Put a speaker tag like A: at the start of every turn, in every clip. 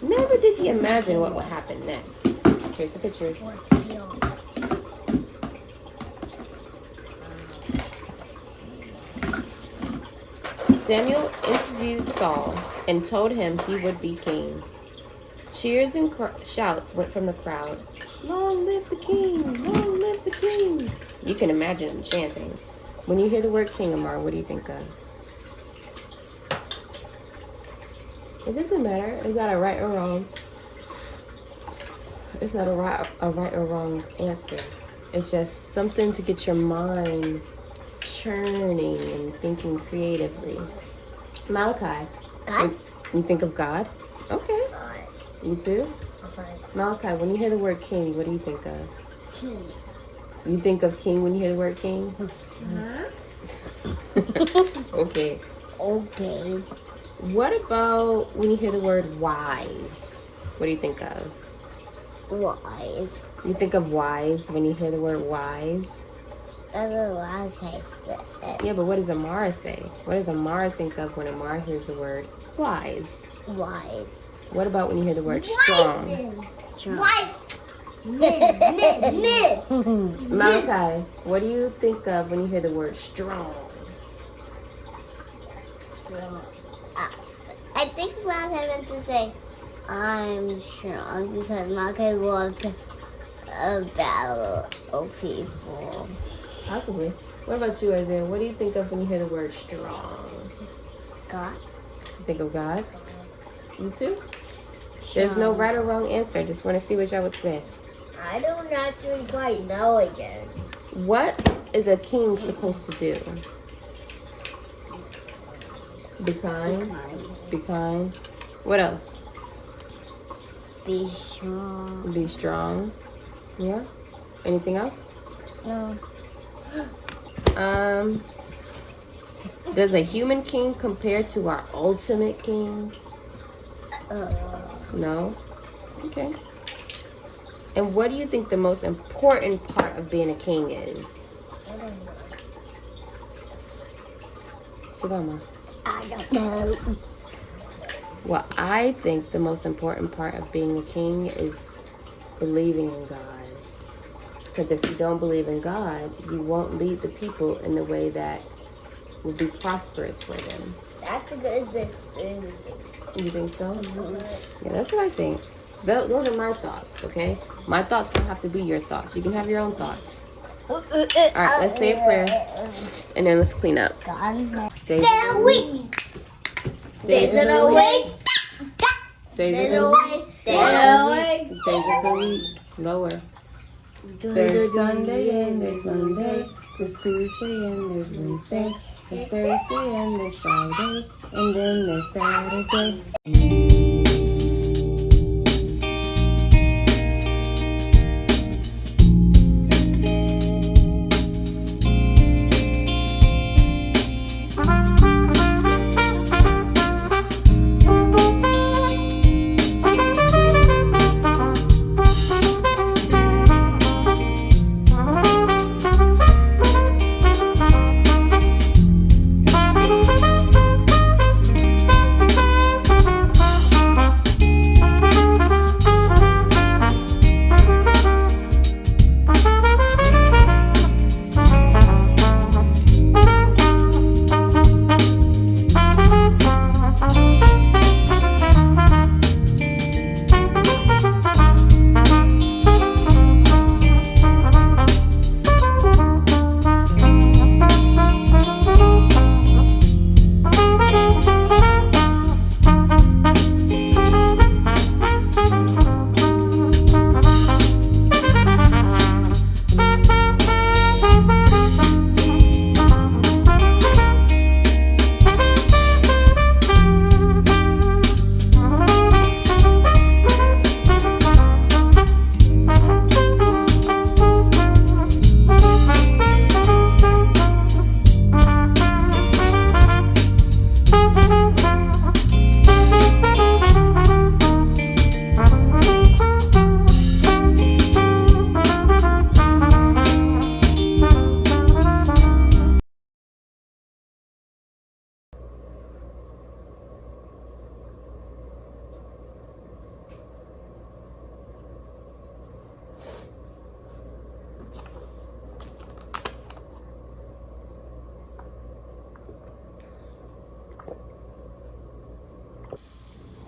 A: Never did he imagine what would happen next. Here's the pictures. Samuel interviewed Saul and told him he would be king. Cheers and shouts went from the crowd. Long live the king! Long live the king! You can imagine them chanting. When you hear the word king, Amar, what do you think of? It doesn't matter. Is that a right or wrong? It's not a right or wrong answer. It's just something to get your mind churning and thinking creatively. Malachi.
B: God?
A: You think of God? Okay.
B: God.
A: You too?
B: Okay.
A: Malachi, when you hear the word king, what do you think of?
B: King.
A: You think of king when you hear the word king?
B: Huh?
A: Okay.
B: Okay.
A: What about when you hear the word wise? What do you think of?
B: Wise.
A: You think of wise when you hear the word wise?
B: That's what I said.
A: Yeah, but what does Amara say? What does Amara think of when Amara hears the word wise?
B: Wise.
A: What about when you hear the word strong?
B: Wise.
A: Malachi, what do you think of when you hear the word strong?
B: I think Malachi meant to say, I'm strong because Malachi loves a battle of people.
A: Possibly. What about you, Isaiah? What do you think of when you hear the word strong?
B: God.
A: You think of God? You too? There's no right or wrong answer. I just want to see what y'all would say.
B: I don't actually quite know again.
A: What is a king supposed to do? Be kind. Be kind. What else?
B: Be strong.
A: Be strong. Yeah. Anything else?
B: No.
A: Does a human king compare to our ultimate king? No. Okay. And what do you think the most important part of being a king is?
B: I don't know.
A: Sagama.
B: I don't know.
A: Well, I think the most important part of being a king is believing in God. Because if you don't believe in God, you won't lead the people in the way that will be prosperous for them.
B: That's a good thing.
A: You think so? Yeah, that's what I think. Those are my thoughts, okay? My thoughts don't have to be your thoughts. You can have your own thoughts. All right, let's say a prayer, and then let's clean up. Days of the week. Days of the week. Days of the week. Days of the week. Lower. There's Sunday and there's Monday. There's Tuesday and there's Wednesday. There's Thursday and there's Friday. And then there's Saturday.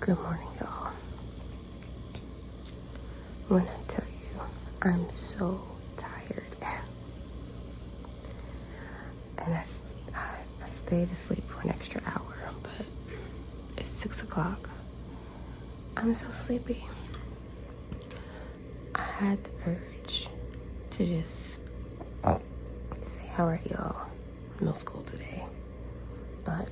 A: Good morning, y'all. When I tell you, I'm so tired. And I stayed asleep for an extra hour, but it's 6 o'clock. I'm so sleepy. I had the urge to just say, all right, y'all, no school today. But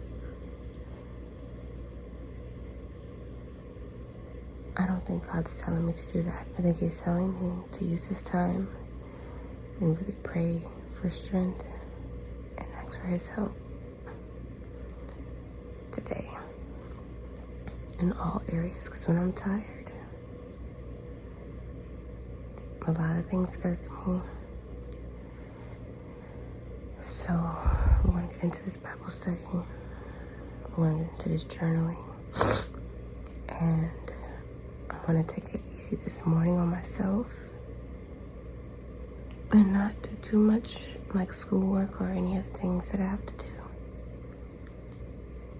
A: I don't think God's telling me to do that. I think He's telling me to use this time and really pray for strength and ask for His help today in all areas. Because when I'm tired, a lot of things irk me. So we're going to get into this Bible study. We're going to get into this journaling. And I'm going to take it easy this morning on myself and not do too much like schoolwork or any other things that I have to do.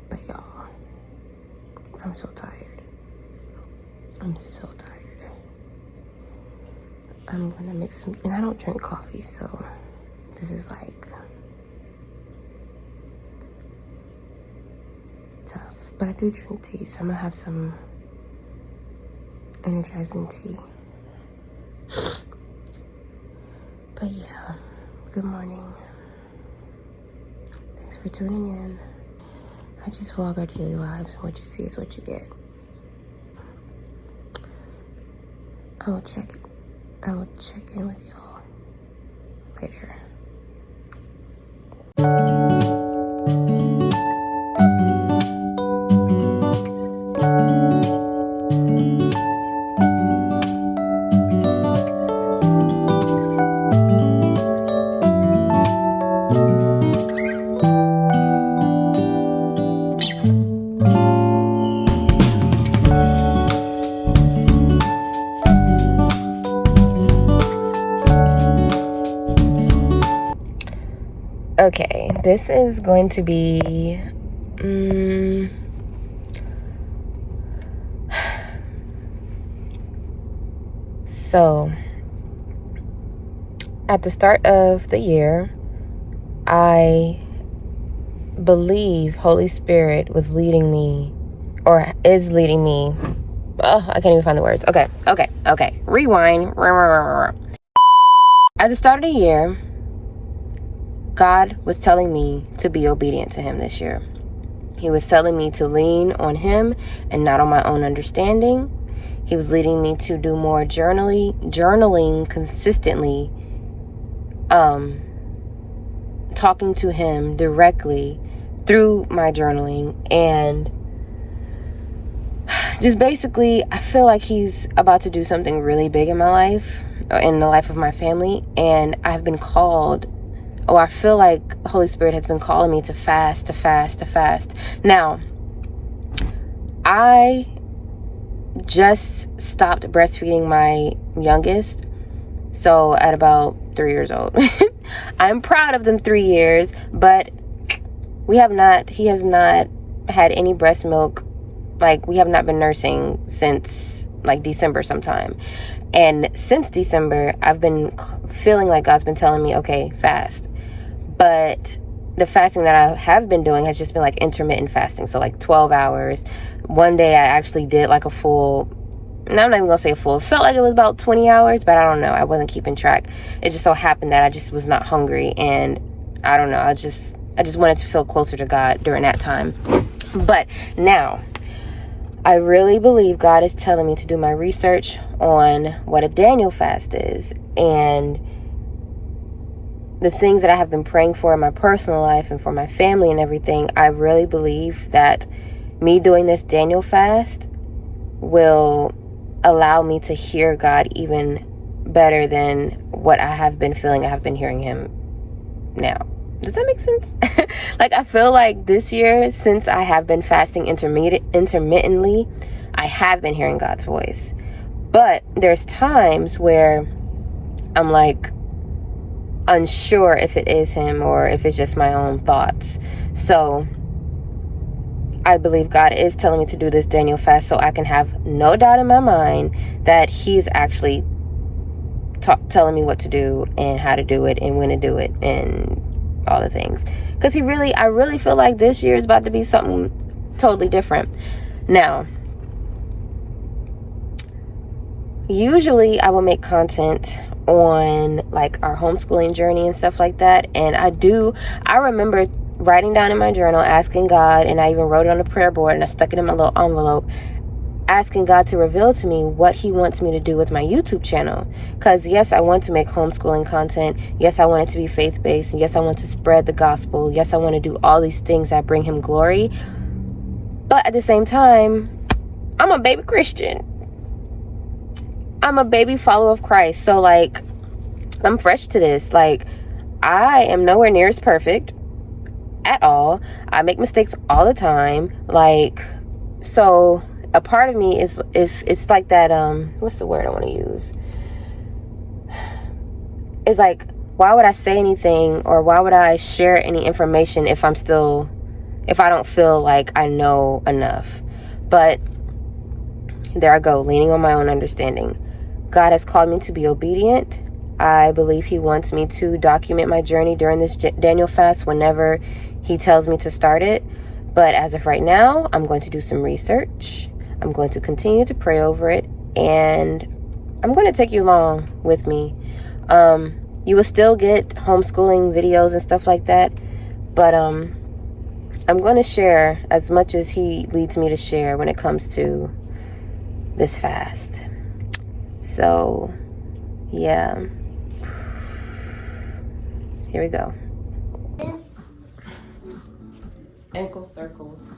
A: But y'all, I'm so tired. I'm so tired. I'm going to make some, and I don't drink coffee, so this is like tough. But I do drink tea, so I'm going to have some energizing tea. But yeah, good morning. Thanks for tuning in. I just vlog our daily lives, and what you see is what you get. I will check in with y'all later. Okay, this is going to be so at the start of the year, I believe Holy Spirit was leading me, or is leading me. Oh, I can't even find the words. Okay. Rewind. At the start of the year, God was telling me to be obedient to Him this year. He was telling me to lean on Him and not on my own understanding. He was leading me to do more journaling consistently, talking to Him directly through my journaling, and just basically, I feel like He's about to do something really big in my life, in the life of my family, and I've been called. I feel like Holy Spirit has been calling me to fast. Now, I just stopped breastfeeding my youngest, so at about 3 years old. I'm proud of them 3 years, but he has not had any breast milk. Like, we have not been nursing since like December sometime. And since December, I've been feeling like God's been telling me, okay, fast. But the fasting that I have been doing has just been like intermittent fasting. So like 12 hours. One day I actually did like a full, I'm not even going to say a full. It felt like it was about 20 hours, but I don't know. I wasn't keeping track. It just so happened that I just was not hungry. And I don't know. I just wanted to feel closer to God during that time. But now, I really believe God is telling me to do my research on what a Daniel fast is. And the things that I have been praying for in my personal life and for my family and everything, I really believe that me doing this Daniel fast will allow me to hear God even better than what I have been feeling I have been hearing Him now. Does that make sense? Like, I feel like this year, since I have been fasting intermittently, I have been hearing God's voice. But there's times where I'm like unsure if it is Him or if it's just my own thoughts. So I believe God is telling me to do this Daniel fast so I can have no doubt in my mind that he's actually telling me what to do and how to do it and when to do it and all the things. Because I really feel like this year is about to be something totally different. Now, usually I will make content on like our homeschooling journey and stuff like that. And I remember writing down in my journal, asking God, and I even wrote it on a prayer board and I stuck it in my little envelope, asking God to reveal to me what he wants me to do with my YouTube channel. Because yes, I want to make homeschooling content. Yes, I want it to be faith-based. And yes, I want to spread the gospel. Yes, I want to do all these things that bring him glory. But at the same time, I'm a baby Christian. I'm a baby follower of Christ. So like, I'm fresh to this. Like, I am nowhere near as perfect at all. I make mistakes all the time. Like, so a part of me is it's like that, what's the word I want to use? It's like, why would I say anything or why would I share any information if I don't feel like I know enough? But there I go, leaning on my own understanding. God has called me to be obedient. I believe he wants me to document my journey during this Daniel fast whenever he tells me to start it. But as of right now, I'm going to do some research. I'm going to continue to pray over it. And I'm going to take you along with me. You will still get homeschooling videos and stuff like that. But I'm going to share as much as he leads me to share when it comes to this fast. So, yeah. Here we go. Ankle circles.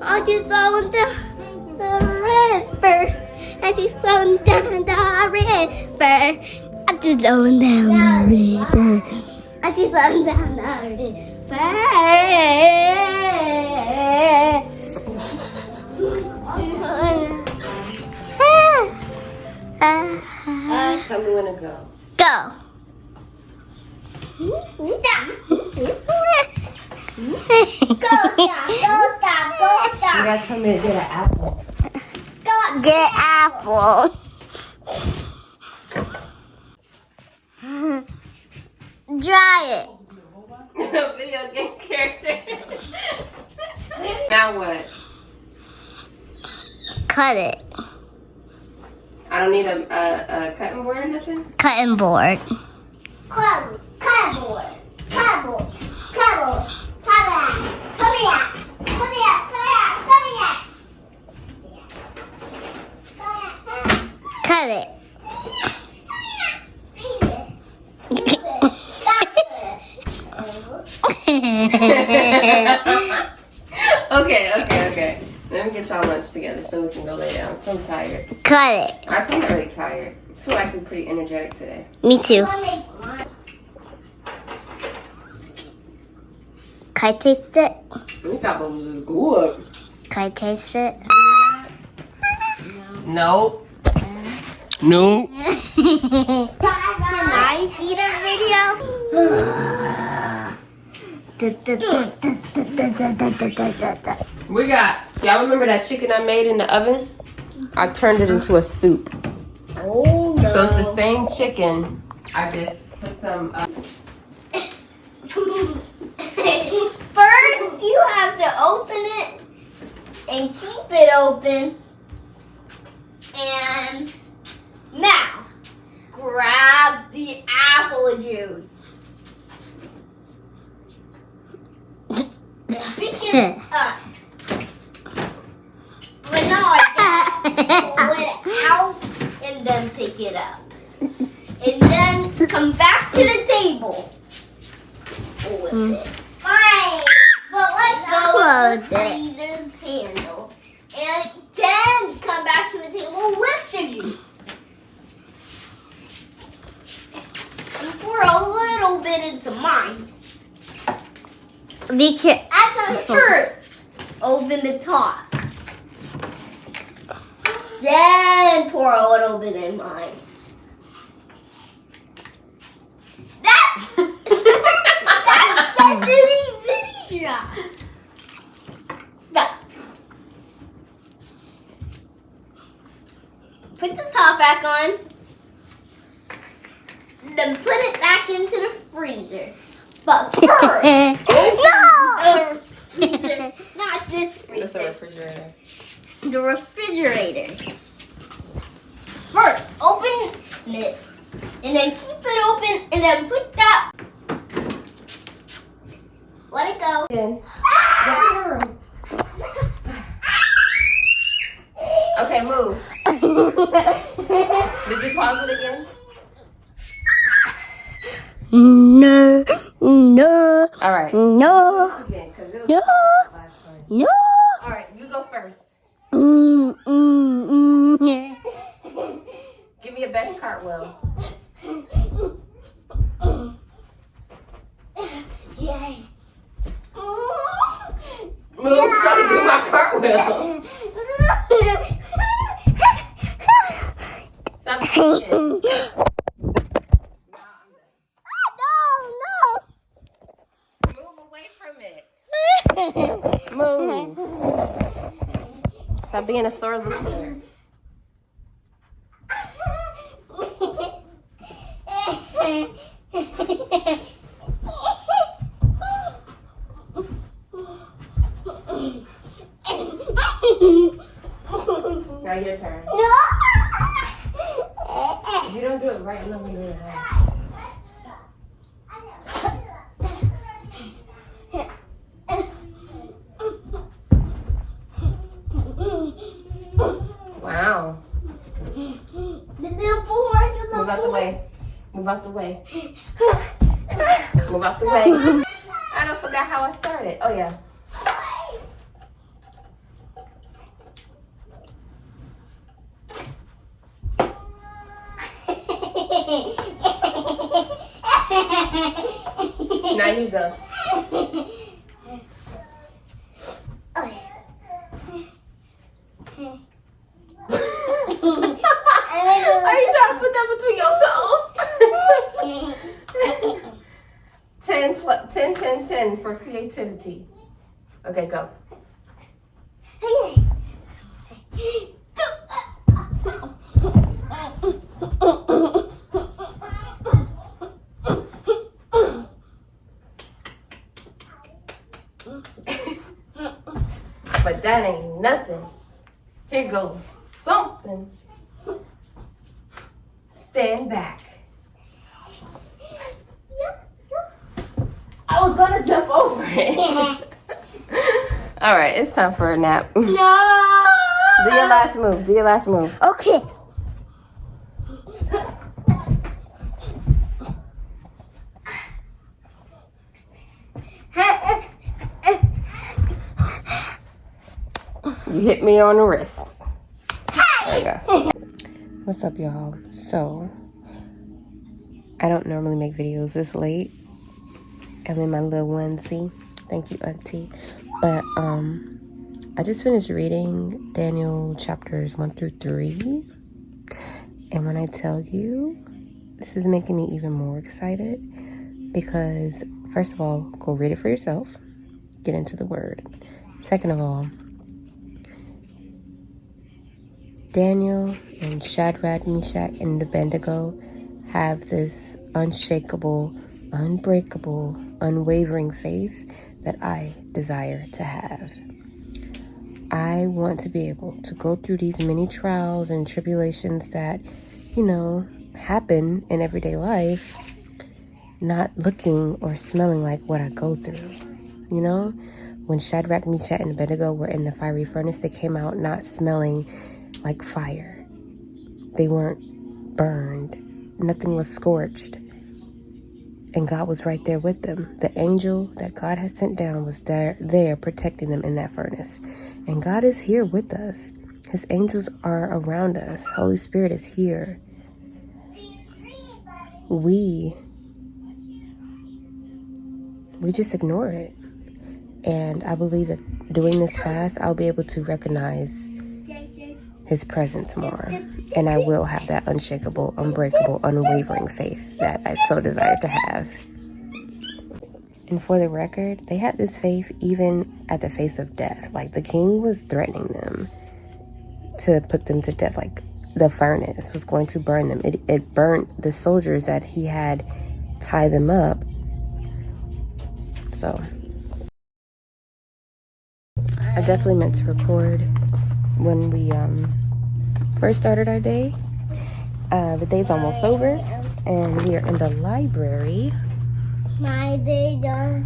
A: I just going down the river. I just going down the river. I just going down the river. I just going down the river. Tell me when to go.
B: Go. Stop. Go.
A: You gotta tell me to get an apple.
B: Go get apple. Dry it.
A: Video game character. Now what?
B: Cut it.
A: I don't need a cutting board or nothing?
B: Cutting board. Cutting board. Cut it.
A: Okay. Let me get y'all lunch together so we can go lay down. I'm tired.
B: Cut it.
A: I feel really tired. I feel actually pretty energetic today.
B: Me too. Can I taste it?
A: This apple was good.
B: Can I taste it?
A: Yeah. Nope. Nope.
B: Can I see the video?
A: We got, y'all remember that chicken I made in the oven? I turned it into a soup.
B: Oh no.
A: So it's the same chicken. I just put some.
B: First, you have to open it and keep it open. And now, grab the apple juice. And pick it up. But no, I pull it out and then pick it up. And then come back to the table with it. Fine. But let's go with the freezer's handle. And then come back to the table with the juice. And pour a little bit into mine. Actually, first, open the top. Then pour a little bit in mine. That's an itty drop. Stop. Put the top back on. Then put it back into the freezer. But first, open the freezer. Not this freezer.
A: That's a refrigerator.
B: The refrigerator. First, open it. And then keep it open. And then put that. Let it go.
A: Again. Okay, move. Did you pause it again?
B: No, no,
A: All right.
B: no,
A: Again, 'cause it was
B: no,
A: last time.
B: no.
A: All right, you go first. Give me your best cartwheel. Move, so I do my cartwheel. Stop shaking. Move away from it. Move. Stop being a sore loser. Now your turn. If you don't do it right, I'm not gonna do it right. Wow. Move out the way. Move out the way. Move out the way. I don't forgot how I started. Oh yeah. Now you go. Are you trying to put that between your toes? 10 for creativity. Okay, go. But that ain't nothing. Here goes something. Stand back. I was gonna jump over it. All right, it's time for a nap.
B: No.
A: Do your last move. Do your last move.
B: Okay.
A: You hit me on the wrist. There you go. What's up, y'all? So, I don't normally make videos this late. I'm in my little onesie. Thank you, Auntie. But, I just finished reading Daniel chapters 1 through 3. And when I tell you, this is making me even more excited because, first of all, go read it for yourself. Get into the word. Second of all, Daniel and Shadrach, Meshach, and Abednego have this unshakable, unbreakable, unwavering faith that I desire to have. I want to be able to go through these many trials and tribulations that, happen in everyday life, not looking or smelling like what I go through. When Shadrach, Meshach, and Abednego were in the fiery furnace, they came out not smelling like fire. They weren't burned. Nothing was scorched. And God was right there with them. The angel that God had sent down was there protecting them in that furnace. And God is here with us. His angels are around us. Holy Spirit is here. We just ignore it. And I believe that doing this fast, I'll be able to recognize His presence more. And I will have that unshakable, unbreakable, unwavering faith that I so desire to have. And for the record, they had this faith even at the face of death. Like, the king was threatening them to put them to death. Like, the furnace was going to burn them. It burnt the soldiers that he had tied them up. So I definitely meant to record when we first started our day. The day's almost over, and we are in the library.
B: My day the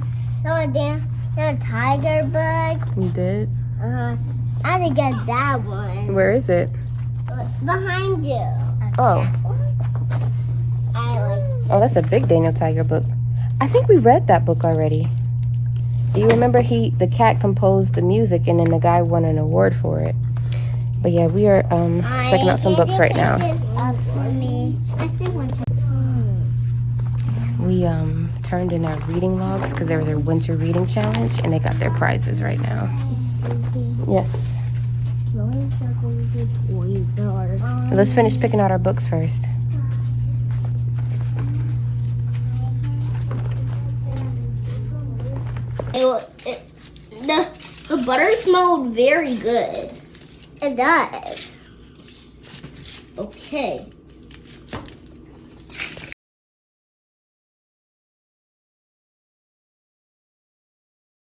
B: tiger book.
A: You did?
B: I had to get that one.
A: Where is it?
B: Behind you.
A: Oh. Oh, that's a big Daniel Tiger book. I think we read that book already. Do you remember the cat composed the music and then the guy won an award for it? But yeah, we are checking out some books right now. We turned in our reading logs because there was a winter reading challenge and they got their prizes right now. Yes. Let's finish picking out our books first.
B: The butter smelled very good. It does. Okay.